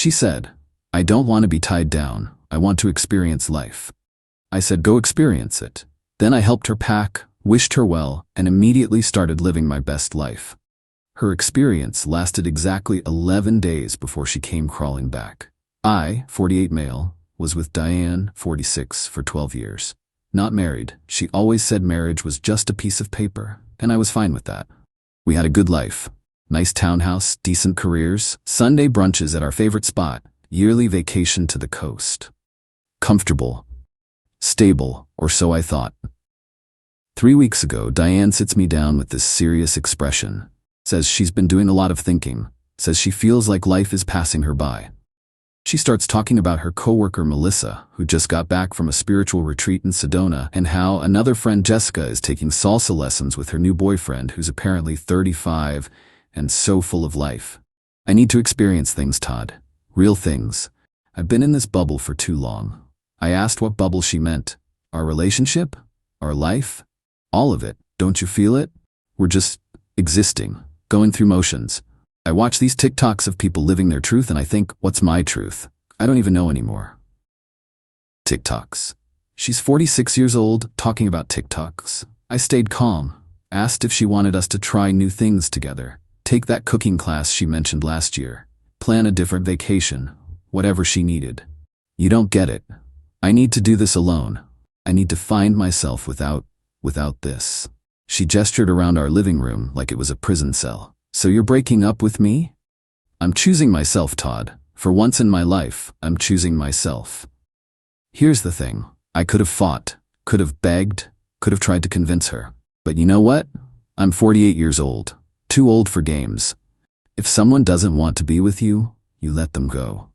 She said, "I don't want to be tied down. I want to experience life." I said, "Go experience it." Then I helped her pack, wished her well, and immediately started living my best life. Her experience lasted exactly 11 days before she came crawling back. I, 48 male, was with Diane, 46, for 12 years. Not married. She always said marriage was just a piece of paper, and I was fine with that. We had a good life. Nice townhouse, decent careers, Sunday brunches at our favorite spot, yearly vacation to the coast. Comfortable. Stable, or so I thought. 3 weeks ago, Diane sits me down with this serious expression. Says she's been doing a lot of thinking. Says she feels like life is passing her by. She starts talking about her coworker Melissa, who just got back from a spiritual retreat in Sedona, and how another friend Jessica is taking salsa lessons with her new boyfriend, who's apparently 35 and so full of life. I need to experience things, Todd. Real things. I've been in this bubble for too long. I asked what bubble she meant. Our relationship? Our life? All of it. Don't you feel it? We're just existing, going through motions. I watch these TikToks of people living their truth and I think, what's my truth? I don't even know anymore. TikToks. She's 46 years old, talking about TikToks. I stayed calm, asked if she wanted us to try new things together, take that cooking class she mentioned last year, plan a different vacation, whatever she needed. You don't get it. I need to do this alone. I need to find myself without this. She gestured around our living room like it was a prison cell. So you're breaking up with me? I'm choosing myself, Todd. For once in my life, I'm choosing myself. Here's the thing. I could have fought, could have begged, could have tried to convince her. But you know what? I'm 48 years old. Too old for games. If someone doesn't want to be with you, you let them go.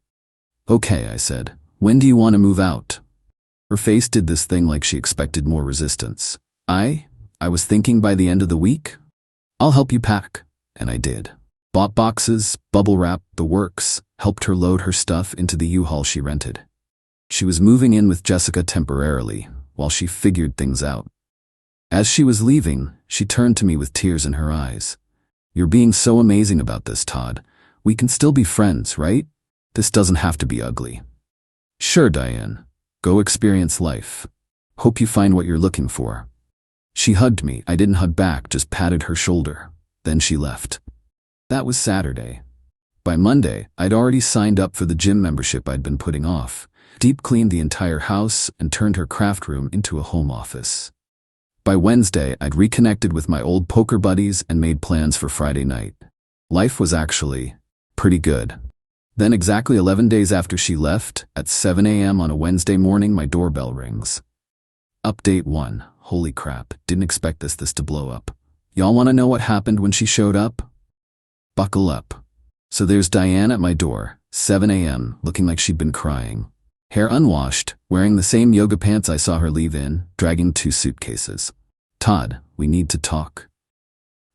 Okay, I said. When do you want to move out? Her face did this thing like she expected more resistance. I was thinking by the end of the week. I'll help you pack. And I did. Bought boxes, bubble wrap, the works, helped her load her stuff into the U-Haul she rented. She was moving in with Jessica temporarily, while she figured things out. As she was leaving, she turned to me with tears in her eyes. You're being so amazing about this, Todd. We can still be friends, right? This doesn't have to be ugly. Sure, Diane. Go experience life. Hope you find what you're looking for. She hugged me. I didn't hug back, just patted her shoulder. Then she left. That was Saturday. By Monday, I'd already signed up for the gym membership I'd been putting off, deep cleaned the entire house, and turned her craft room into a home office. By Wednesday, I'd reconnected with my old poker buddies and made plans for Friday night. Life was actually pretty good. Then exactly 11 days after she left, at 7 a.m. on a Wednesday morning, my doorbell rings. Update 1. Holy crap, didn't expect this to blow up. Y'all want to know what happened when she showed up? Buckle up. So there's Diane at my door, 7 a.m., looking like she'd been crying. Hair unwashed, wearing the same yoga pants I saw her leave in, dragging 2 suitcases. Todd, we need to talk.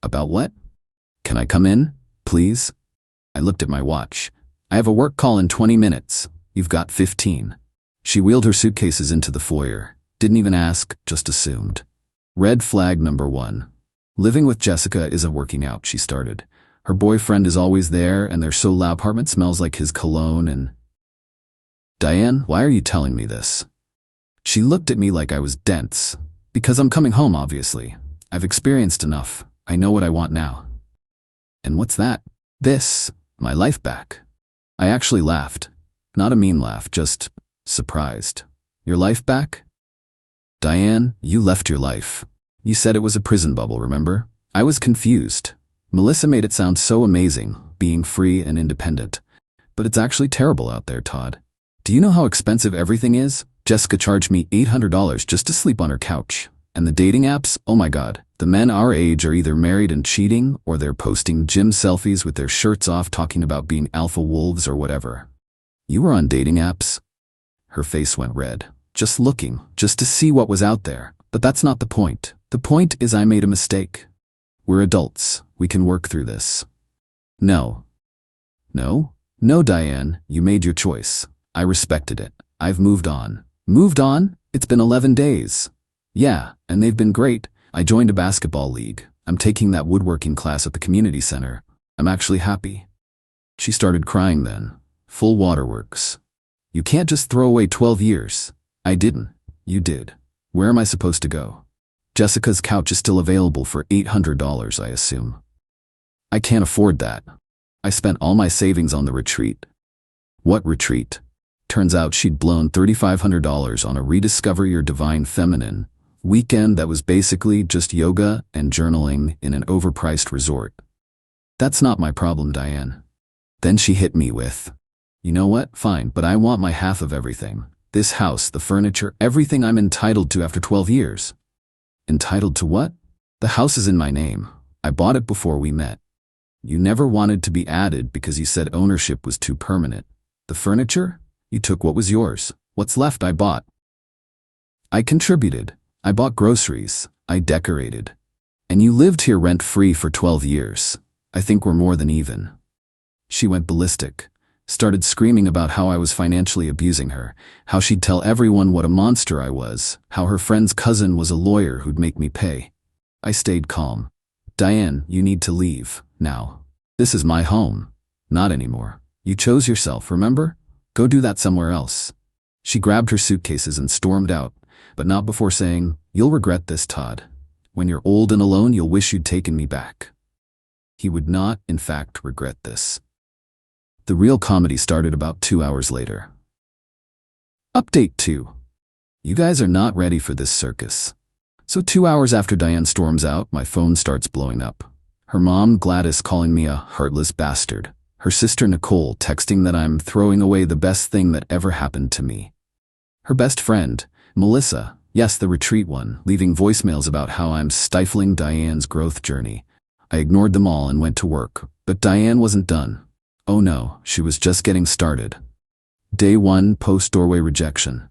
About what? Can I come in, please? I looked at my watch. I have a work call in 20 minutes. You've got 15. She wheeled her suitcases into the foyer. Didn't even ask, just assumed. Red flag number 1. Living with Jessica isn't working out, she started. Her boyfriend is always there, and their so loud apartment smells like his cologne and... Diane, why are you telling me this? She looked at me like I was dense. Because I'm coming home, obviously. I've experienced enough. I know what I want now. And what's that? This. My life back. I actually laughed. Not a mean laugh, just surprised. Your life back? Diane, you left your life. You said it was a prison bubble, remember? I was confused. Melissa made it sound so amazing, being free and independent. But it's actually terrible out there, Todd. Do you know how expensive everything is? Jessica charged me $800 just to sleep on her couch. And the dating apps? Oh my God. The men our age are either married and cheating, or they're posting gym selfies with their shirts off talking about being alpha wolves or whatever. You were on dating apps? Her face went red. Just looking, just to see what was out there. But that's not the point. The point is I made a mistake. We're adults. We can work through this. No. No? No, Diane, you made your choice. I respected it. I've moved on. Moved on? It's been 11 days. Yeah, and they've been great. I joined a basketball league. I'm taking that woodworking class at the community center. I'm actually happy. She started crying then. Full waterworks. You can't just throw away 12 years. I didn't. You did. Where am I supposed to go? Jessica's couch is still available for $800, I assume. I can't afford that. I spent all my savings on the retreat. What retreat? Turns out she'd blown $3,500 on a Rediscover Your Divine Feminine weekend that was basically just yoga and journaling in an overpriced resort. That's not my problem, Diane. Then she hit me with, you know what, fine, but I want my half of everything. This house, the furniture, everything I'm entitled to after 12 years. Entitled to what? The house is in my name. I bought it before we met. You never wanted to be added because you said ownership was too permanent. The furniture? You took what was yours. What's left I bought. I contributed. I bought groceries. I decorated. And you lived here rent-free for 12 years. I think we're more than even. She went ballistic. Started screaming about how I was financially abusing her, how she'd tell everyone what a monster I was, how her friend's cousin was a lawyer who'd make me pay. I stayed calm. Diane, you need to leave, now. This is my home. Not anymore. You chose yourself, remember? Go do that somewhere else. She grabbed her suitcases and stormed out, but not before saying, you'll regret this, Todd. When you're old and alone, you'll wish you'd taken me back. He would not, in fact, regret this. The real comedy started about 2 hours later. Update 2. You guys are not ready for this circus. So 2 hours after Diane storms out, my phone starts blowing up. Her mom, Gladys, calling me a heartless bastard. Her sister, Nicole, texting that I'm throwing away the best thing that ever happened to me. Her best friend, Melissa, yes, the retreat one, leaving voicemails about how I'm stifling Diane's growth journey. I ignored them all and went to work, but Diane wasn't done. Oh no, she was just getting started. Day 1, post-doorway rejection.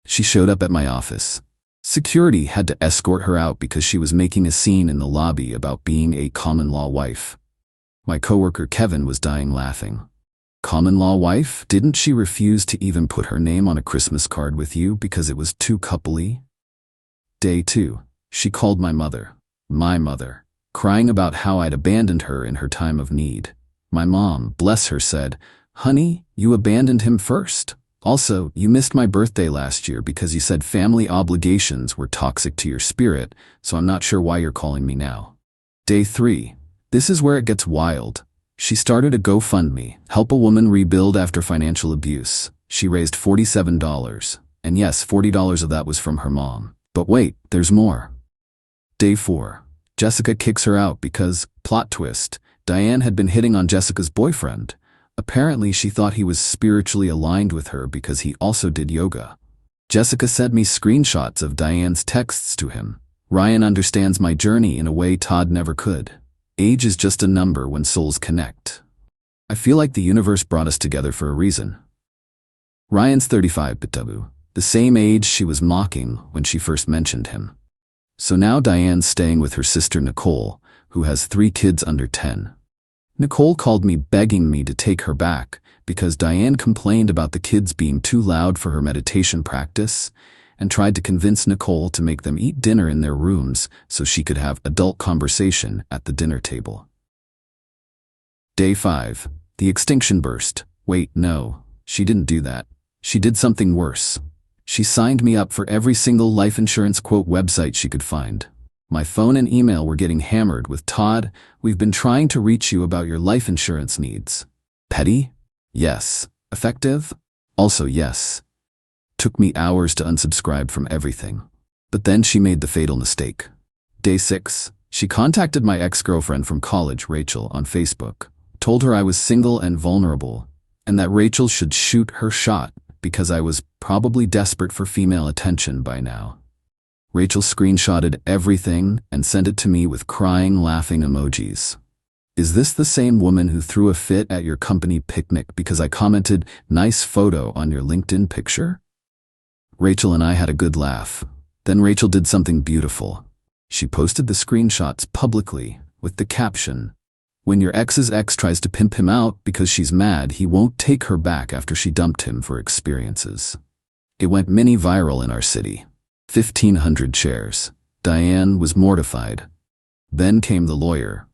She showed up at my office. Security had to escort her out because she was making a scene in the lobby about being a common-law wife. My coworker Kevin was dying laughing. Common-law wife? Didn't she refuse to even put her name on a Christmas card with you because it was too coupley? Day 2. She called my mother, crying about how I'd abandoned her in her time of need. My mom, bless her, said, honey, you abandoned him first. Also, you missed my birthday last year because you said family obligations were toxic to your spirit, so I'm not sure why you're calling me now. Day 3. This is where it gets wild. She started a GoFundMe, help a woman rebuild after financial abuse. She raised $47, and yes, $40 of that was from her mom. But wait, there's more. Day 4. Jessica kicks her out because, plot twist, Diane had been hitting on Jessica's boyfriend. Apparently, she thought he was spiritually aligned with her because he also did yoga. Jessica sent me screenshots of Diane's texts to him. Ryan understands my journey in a way Todd never could. Age is just a number when souls connect. I feel like the universe brought us together for a reason. Ryan's 35, Bitabu, the same age she was mocking when she first mentioned him. So now Diane's staying with her sister Nicole, who has 3 kids under 10. Nicole called me begging me to take her back because Diane complained about the kids being too loud for her meditation practice and tried to convince Nicole to make them eat dinner in their rooms so she could have adult conversation at the dinner table. Day 5. The extinction burst. Wait, no, she didn't do that. She did something worse. She signed me up for every single life insurance quote website she could find. My phone and email were getting hammered with, Todd, we've been trying to reach you about your life insurance needs. Petty? Yes. Effective? Also yes. Took me hours to unsubscribe from everything. But then she made the fatal mistake. Day 6. She contacted my ex-girlfriend from college, Rachel, on Facebook, told her I was single and vulnerable, and that Rachel should shoot her shot because I was probably desperate for female attention by now. Rachel screenshotted everything and sent it to me with crying, laughing emojis. Is this the same woman who threw a fit at your company picnic because I commented, nice photo on your LinkedIn picture? Rachel and I had a good laugh. Then Rachel did something beautiful. She posted the screenshots publicly with the caption, when your ex's ex tries to pimp him out because she's mad he won't take her back after she dumped him for experiences. It went mini viral in our city. 1,500 shares. Diane was mortified. Then came the lawyer.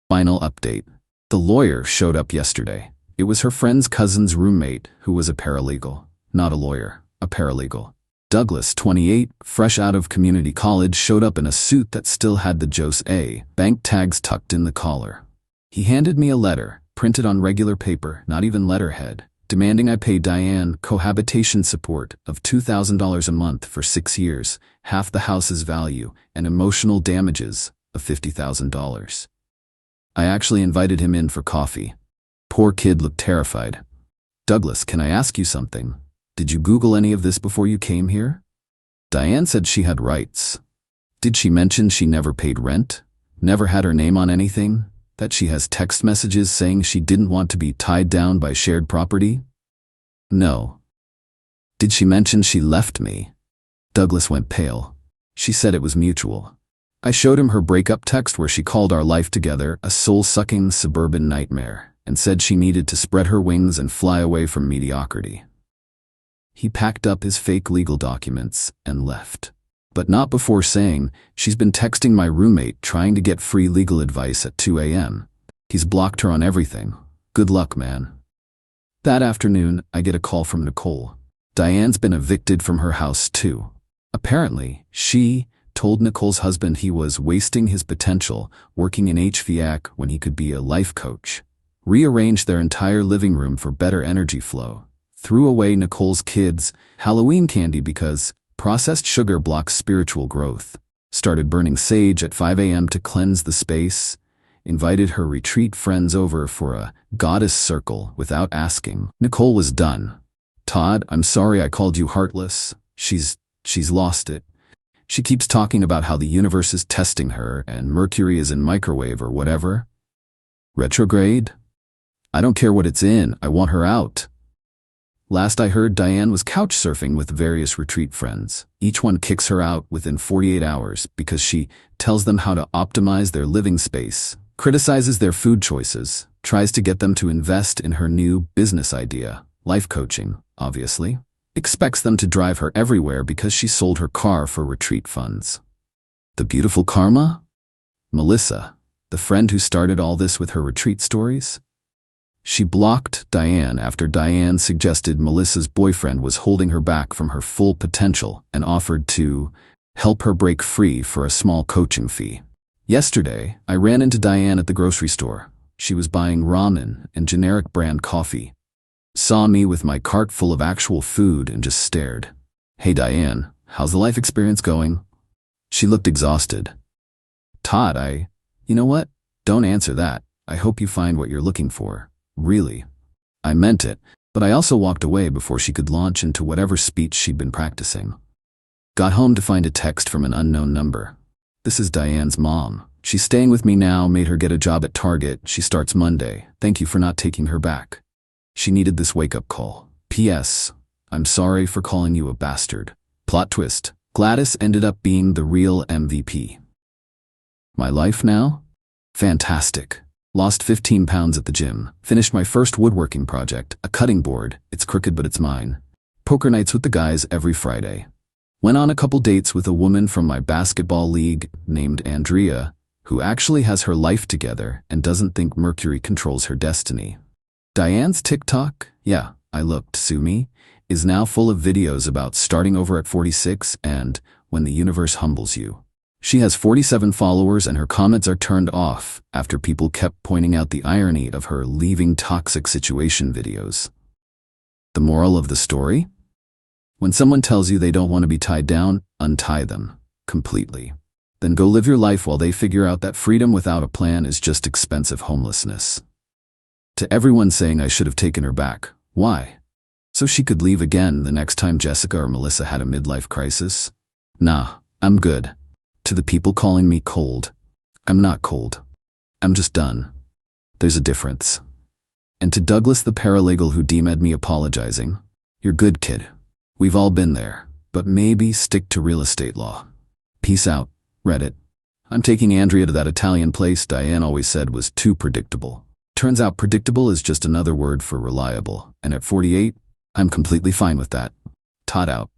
Final update. The lawyer showed up yesterday. It was her friend's cousin's roommate, who was a paralegal. Not a lawyer, a paralegal. Douglas, 28, fresh out of community college, showed up in a suit that still had the Jos A. Bank tags tucked in the collar. He handed me a letter, printed on regular paper, not even letterhead, demanding I pay Diane cohabitation support of $2,000 a month for 6 years, half the house's value, and emotional damages of $50,000. I actually invited him in for coffee. Poor kid looked terrified. "Douglas, can I ask you something? Did you Google any of this before you came here?" Diane said she had rights. Did she mention she never paid rent? Never had her name on anything? That she has text messages saying she didn't want to be tied down by shared property? No. Did she mention she left me? Douglas went pale. She said it was mutual. I showed him her breakup text where she called our life together a soul-sucking suburban nightmare and said she needed to spread her wings and fly away from mediocrity. He packed up his fake legal documents and left. But not before saying, "She's been texting my roommate trying to get free legal advice at 2 a.m. He's blocked her on everything. Good luck, man." That afternoon, I get a call from Nicole. Diane's been evicted from her house too. Apparently, she told Nicole's husband he was wasting his potential working in HVAC when he could be a life coach. Rearranged their entire living room for better energy flow. Threw away Nicole's kids' Halloween candy because processed sugar blocks spiritual growth. Started burning sage at 5 a.m. to cleanse the space. Invited her retreat friends over for a goddess circle without asking. Nicole was done. "Todd, I'm sorry I called you heartless. She's lost it. She keeps talking about how the universe is testing her and Mercury is in microwave or whatever. Retrograde? I don't care what it's in, I want her out." Last I heard, Diane was couch surfing with various retreat friends. Each one kicks her out within 48 hours because she tells them how to optimize their living space, criticizes their food choices, tries to get them to invest in her new business idea, life coaching, obviously. Expects them to drive her everywhere because she sold her car for retreat funds. The beautiful karma? Melissa, the friend who started all this with her retreat stories? She blocked Diane after Diane suggested Melissa's boyfriend was holding her back from her full potential and offered to help her break free for a small coaching fee. Yesterday, I ran into Diane at the grocery store. She was buying ramen and generic brand coffee. Saw me with my cart full of actual food and just stared. "Hey Diane, how's the life experience going?" She looked exhausted. "Todd, you know what? Don't answer that. I hope you find what you're looking for. Really." I meant it, but I also walked away before she could launch into whatever speech she'd been practicing. Got home to find a text from an unknown number. "This is Diane's mom. She's staying with me now, made her get a job at Target. She starts Monday. Thank you for not taking her back. She needed this wake-up call. P.S. I'm sorry for calling you a bastard." Plot twist. Gladys ended up being the real MVP. My life now? Fantastic. Lost 15 pounds at the gym. Finished my first woodworking project, a cutting board. It's crooked but it's mine. Poker nights with the guys every Friday. Went on a couple dates with a woman from my basketball league named Andrea, who actually has her life together and doesn't think Mercury controls her destiny. Diane's TikTok, yeah, I looked, sue me, is now full of videos about starting over at 46 and when the universe humbles you. She has 47 followers and her comments are turned off after people kept pointing out the irony of her leaving toxic situation videos. The moral of the story? When someone tells you they don't want to be tied down, untie them completely. Then go live your life while they figure out that freedom without a plan is just expensive homelessness. To everyone saying I should have taken her back, why? So she could leave again the next time Jessica or Melissa had a midlife crisis? Nah, I'm good. To the people calling me cold, I'm not cold. I'm just done. There's a difference. And to Douglas the paralegal who DM'd me apologizing, you're good, kid. We've all been there, but maybe stick to real estate law. Peace out, Reddit. I'm taking Andrea to that Italian place Diane always said was too predictable. Turns out predictable is just another word for reliable, and at 48, I'm completely fine with that. Todd out.